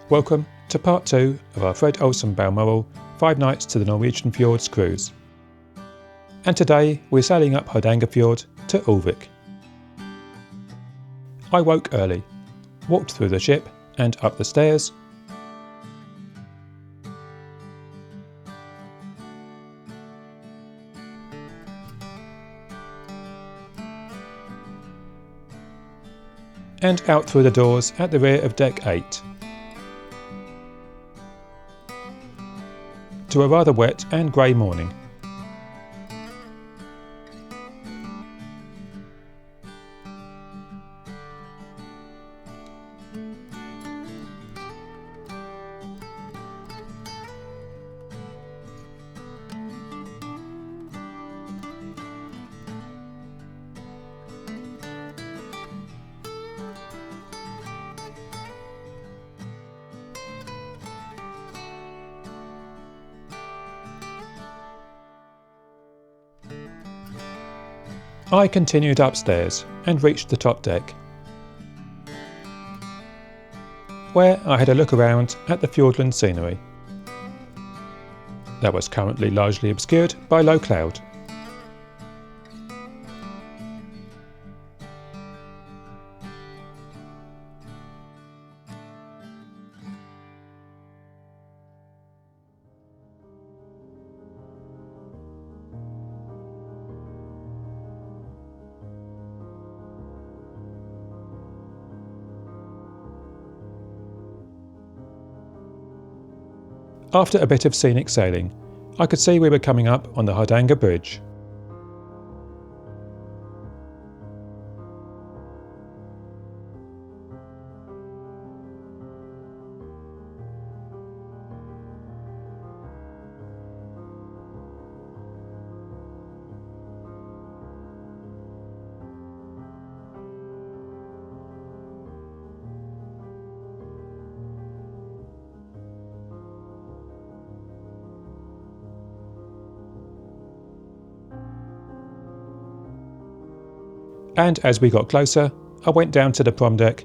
Welcome to part 2 of our Fred Olsen Balmoral 5 Nights to the Norwegian Fjords cruise. And today we're sailing up Hardangerfjord to Ulvik. I woke early, walked through the ship and up the stairs, and out through the doors at the rear of deck 8. To a rather wet and grey morning. I continued upstairs and reached the top deck, where I had a look around at the fjordland scenery that was currently largely obscured by low cloud. After a bit of scenic sailing, I could see we were coming up on the Hardanger Bridge. And as we got closer, I went down to the prom deck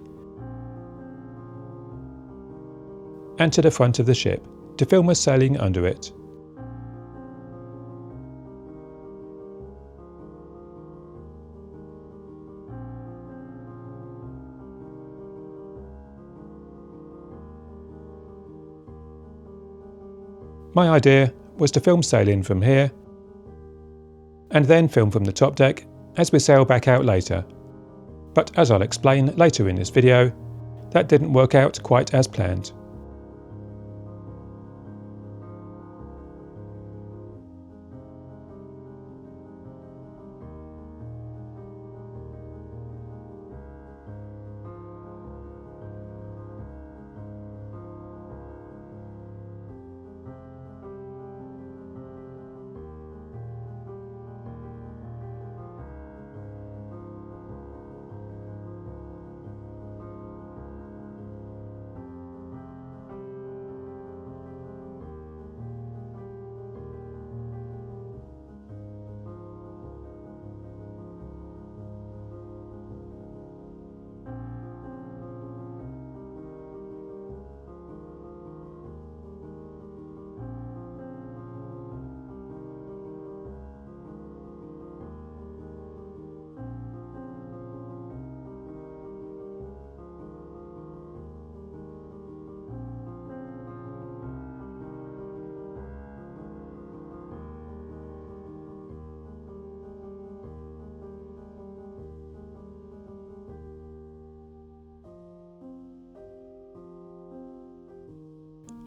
and to the front of the ship to film us sailing under it. My idea was to film sailing from here and then film from the top deck as we sail back out later, but as I'll explain later in this video, that didn't work out quite as planned.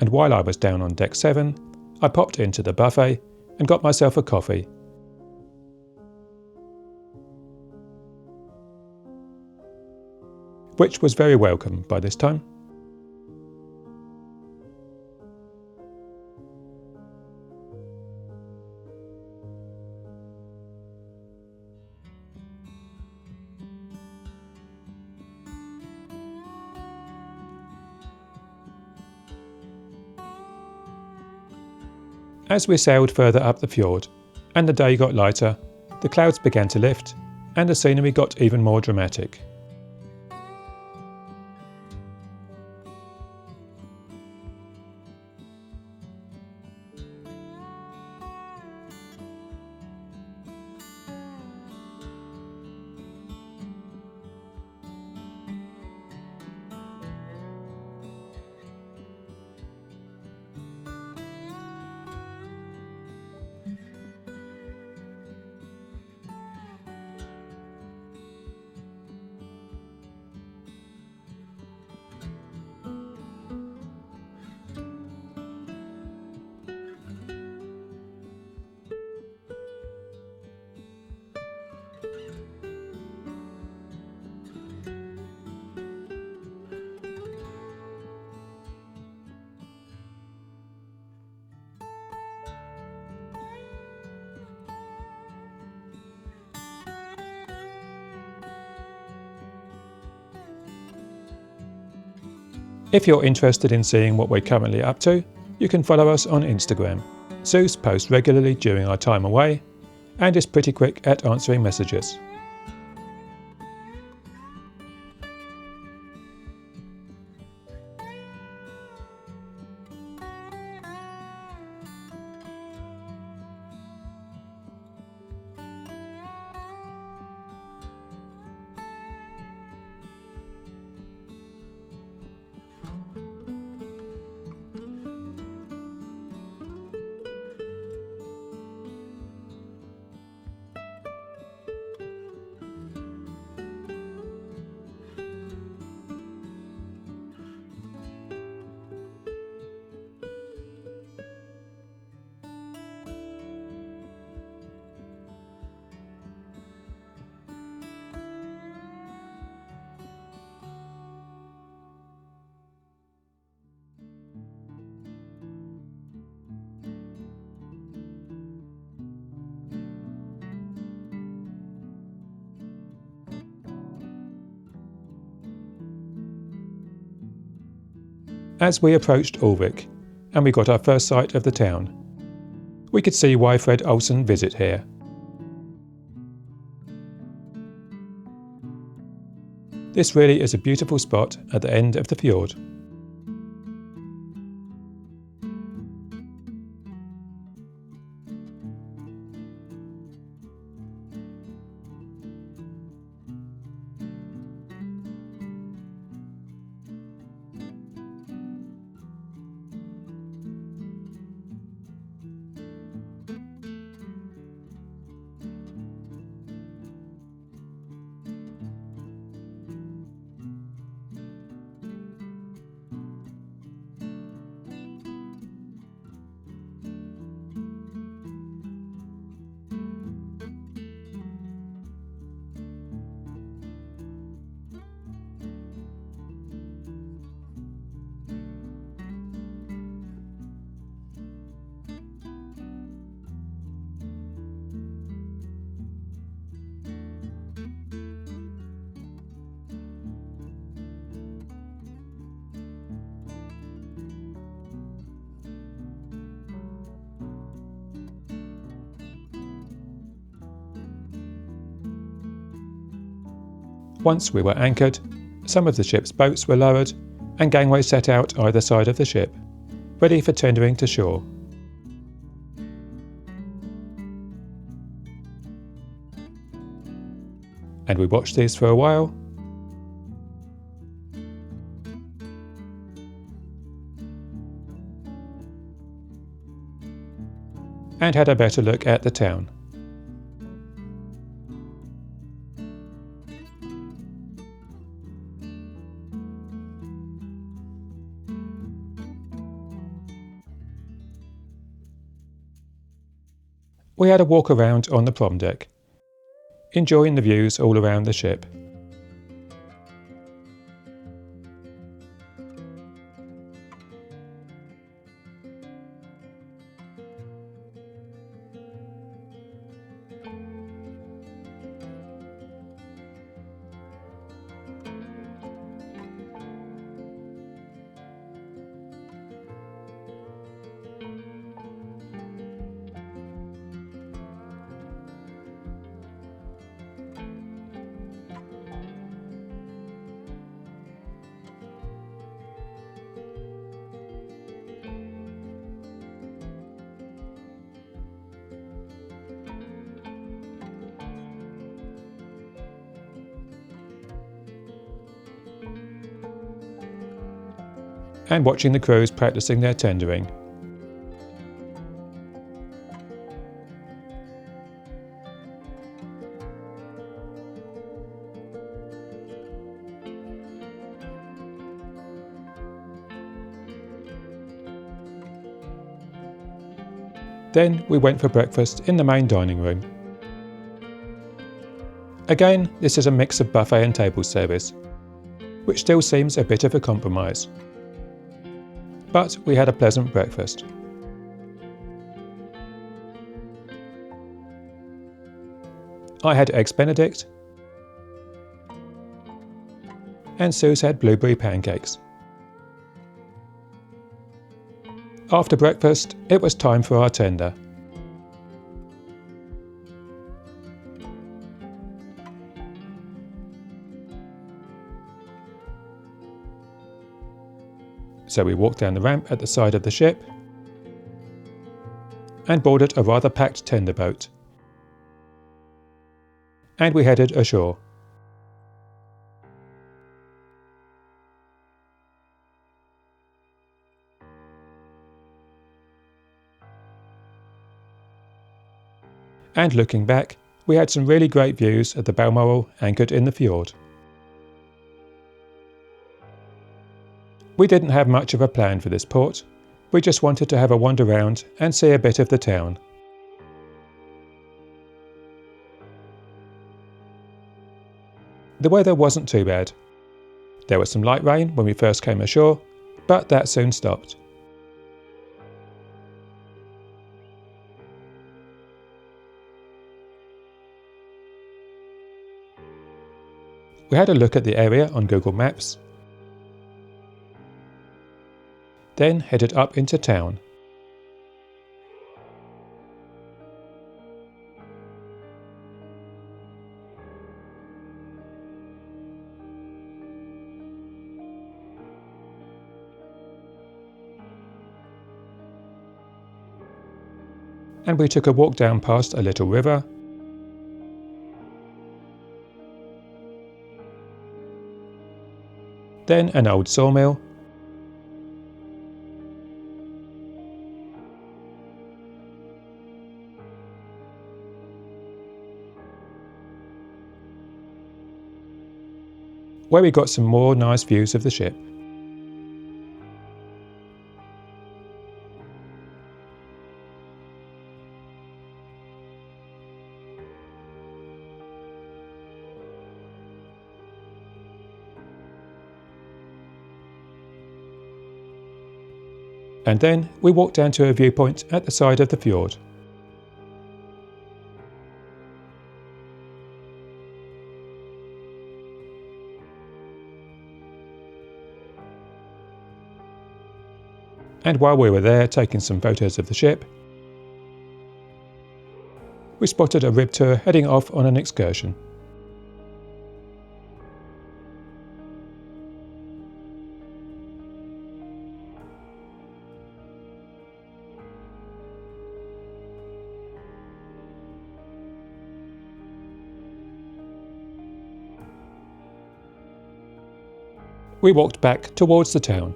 And while I was down on deck 7, I popped into the buffet and got myself a coffee. Which was very welcome by this time. As we sailed further up the fjord and the day got lighter, the clouds began to lift and the scenery got even more dramatic. If you're interested in seeing what we're currently up to, you can follow us on Instagram. Zeus posts regularly during our time away and is pretty quick at answering messages. As we approached Ulvik, and we got our first sight of the town, we could see why Fred Olsen visit here. This really is a beautiful spot at the end of the fjord. Once we were anchored, some of the ship's boats were lowered and gangways set out either side of the ship, ready for tendering to shore. And we watched these for a while, and had a better look at the town. We had a walk around on the prom deck, enjoying the views all around the ship. And watching the crews practicing their tendering. Then we went for breakfast in the main dining room. Again, this is a mix of buffet and table service, which still seems a bit of a compromise. But we had a pleasant breakfast. I had eggs Benedict, and Suze had blueberry pancakes. After breakfast, it was time for our tender. So we walked down the ramp at the side of the ship and boarded a rather packed tender boat. And we headed ashore. And looking back, we had some really great views of the Balmoral anchored in the fjord. We didn't have much of a plan for this port. We just wanted to have a wander round and see a bit of the town. The weather wasn't too bad. There was some light rain when we first came ashore, but that soon stopped. We had a look at the area on Google Maps, then headed up into town. And we took a walk down past a little river, then an old sawmill, where we got some more nice views of the ship. And then we walked down to a viewpoint at the side of the fjord. And while we were there taking some photos of the ship, we spotted a rib tour heading off on an excursion. We walked back towards the town.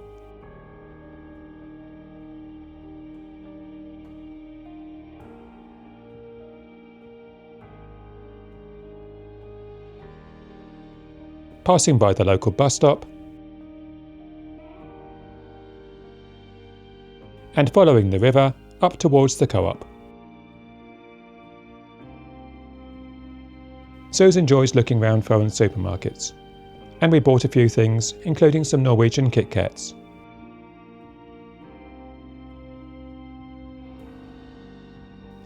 Passing by the local bus stop and following the river up towards the co-op. Suze enjoys looking round foreign supermarkets, and we bought a few things, including some Norwegian Kit Kats.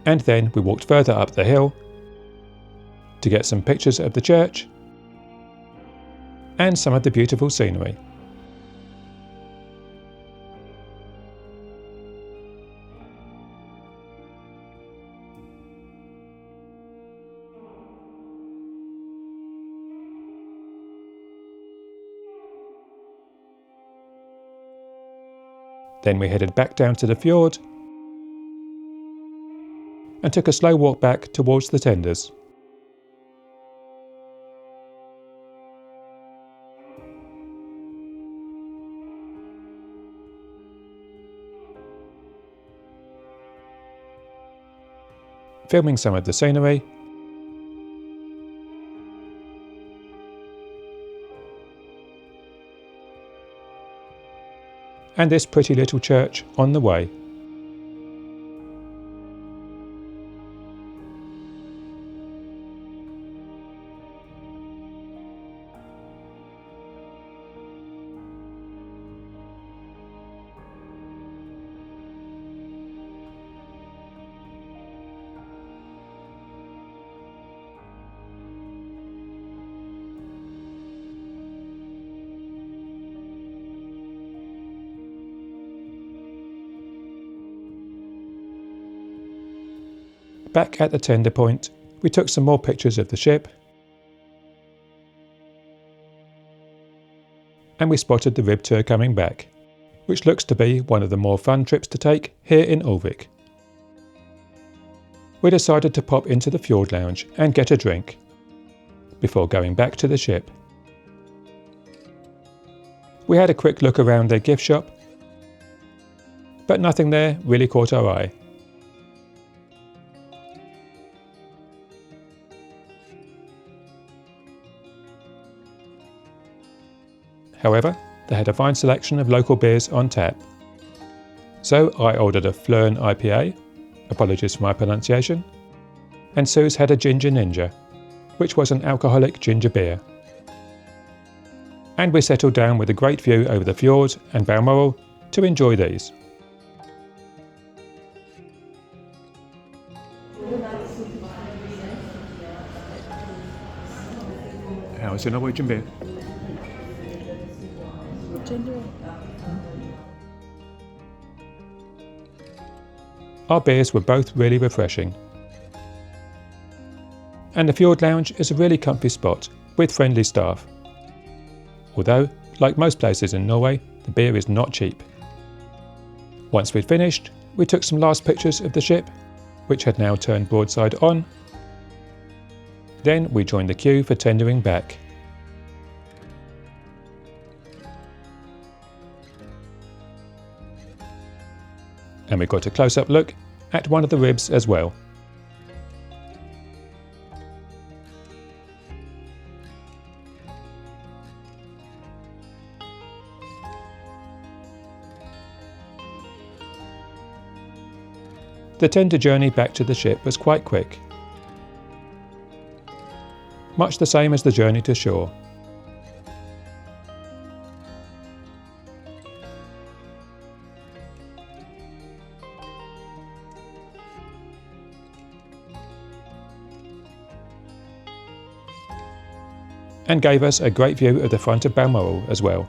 And then we walked further up the hill to get some pictures of the church and some of the beautiful scenery. Then we headed back down to the fjord and took a slow walk back towards the tenders. Filming some of the scenery and this pretty little church on the way. Back at the tender point, we took some more pictures of the ship, and we spotted the rib tour coming back, which looks to be one of the more fun trips to take here in Ulvik. We decided to pop into the fjord lounge and get a drink, before going back to the ship. We had a quick look around their gift shop, but nothing there really caught our eye. However, they had a fine selection of local beers on tap. So I ordered a Flern IPA, apologies for my pronunciation, and Sue's had a Ginger Ninja, which was an alcoholic ginger beer. And we settled down with a great view over the fjord and Balmoral to enjoy these. How is the Norwegian beer? Our beers were both really refreshing. And the Fjord Lounge is a really comfy spot with friendly staff. Although, like most places in Norway, the beer is not cheap. Once we'd finished, we took some last pictures of the ship, which had now turned broadside on. Then we joined the queue for tendering back. And we got a close-up look at one of the ribs as well. The tender journey back to the ship was quite quick, much the same as the journey to shore. And gave us a great view of the front of Balmoral as well.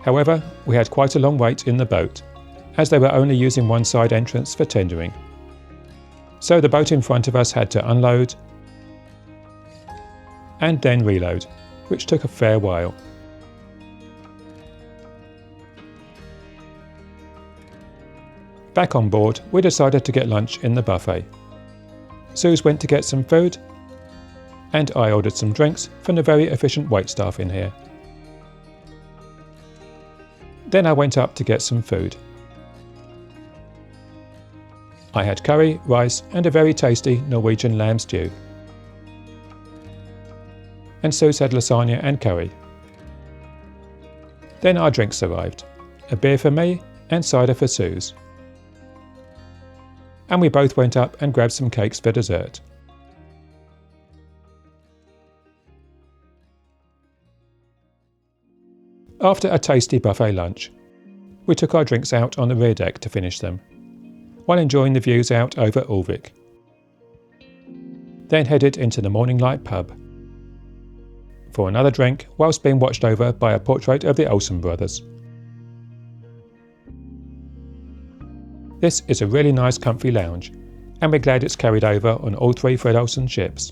However, we had quite a long wait in the boat, as they were only using one side entrance for tendering. So the boat in front of us had to unload and then reload, which took a fair while. Back on board, we decided to get lunch in the buffet. Suze went to get some food, and I ordered some drinks from the very efficient waitstaff in here. Then I went up to get some food. I had curry, rice and a very tasty Norwegian lamb stew. And Suze had lasagna and curry. Then our drinks arrived, a beer for me and cider for Suze. And we both went up and grabbed some cakes for dessert. After a tasty buffet lunch, we took our drinks out on the rear deck to finish them, while enjoying the views out over Ulvik. Then headed into the Morning Light pub for another drink whilst being watched over by a portrait of the Olsen brothers. This is a really nice comfy lounge, and we're glad it's carried over on all three Fred Olsen ships.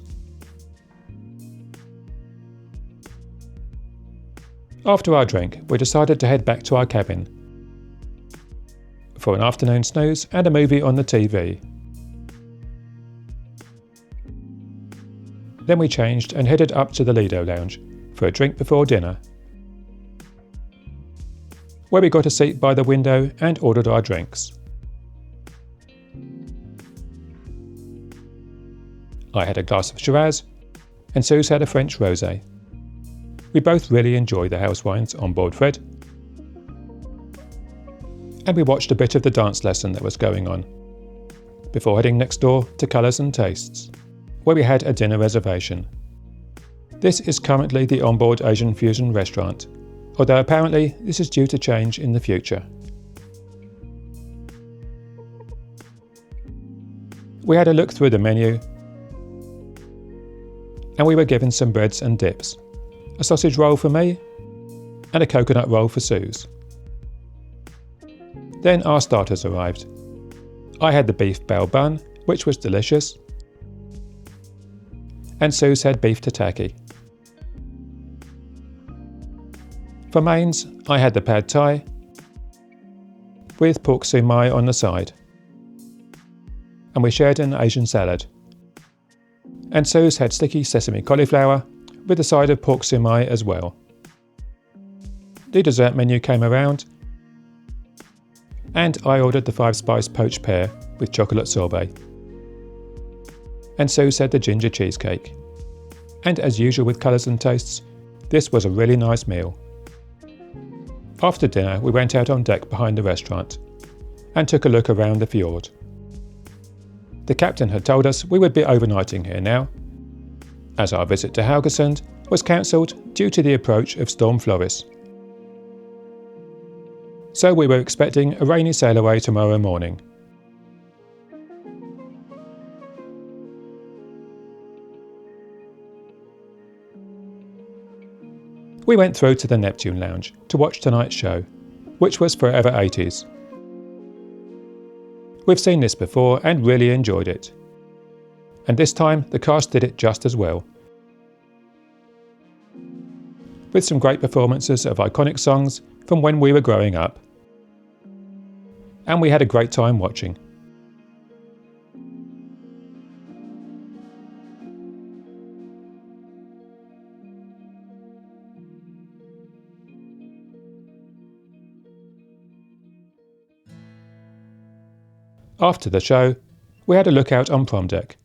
After our drink, we decided to head back to our cabin for an afternoon snooze and a movie on the TV. Then we changed and headed up to the Lido lounge for a drink before dinner, where we got a seat by the window and ordered our drinks. I had a glass of Shiraz and Suze had a French rosé. We both really enjoyed the house wines on board Fred, and we watched a bit of the dance lesson that was going on, before heading next door to Colours and Tastes, where we had a dinner reservation. This is currently the onboard Asian fusion restaurant, although apparently this is due to change in the future. We had a look through the menu, and we were given some breads and dips, a sausage roll for me and a coconut roll for Suze. Then our starters arrived. I had the beef bell bun, which was delicious, and Suze had beef tataki. For mains, I had the pad thai with pork sumai on the side, and we shared an Asian salad. And Suze had sticky sesame cauliflower with a side of pork sumai as well. The dessert menu came around, and I ordered the 5-spice poached pear with chocolate sorbet. And Suze had the ginger cheesecake. And as usual with colours and tastes, this was a really nice meal. After dinner, we went out on deck behind the restaurant and took a look around the fjord. The captain had told us we would be overnighting here now, as our visit to Haugesund was cancelled due to the approach of Storm Floris. So we were expecting a rainy sail away tomorrow morning. We went through to the Neptune Lounge to watch tonight's show, which was Forever 80s. We've seen this before and really enjoyed it. And this time the cast did it just as well, with some great performances of iconic songs from when we were growing up. And we had a great time watching. After the show, we had a look out on prom deck,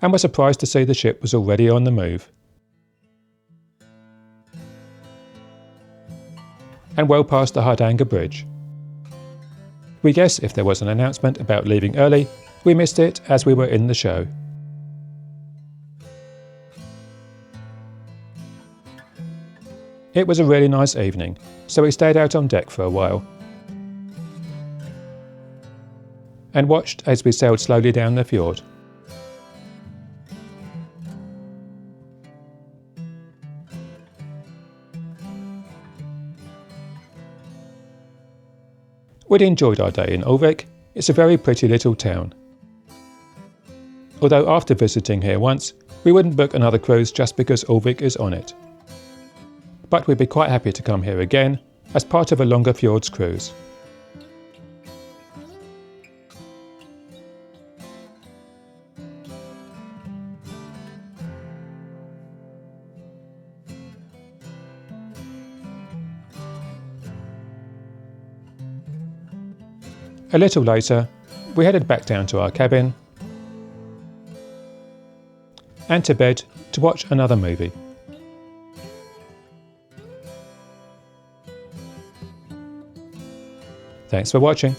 and were surprised to see the ship was already on the move. And well past the Hardanger Bridge. We guess if there was an announcement about leaving early, we missed it as we were in the show. It was a really nice evening, so we stayed out on deck for a while and watched as we sailed slowly down the fjord. We'd enjoyed our day in Ulvik. It's a very pretty little town. Although after visiting here once, we wouldn't book another cruise just because Ulvik is on it. But we'd be quite happy to come here again as part of a longer fjords cruise. A little later, we headed back down to our cabin and to bed to watch another movie. Thanks for watching.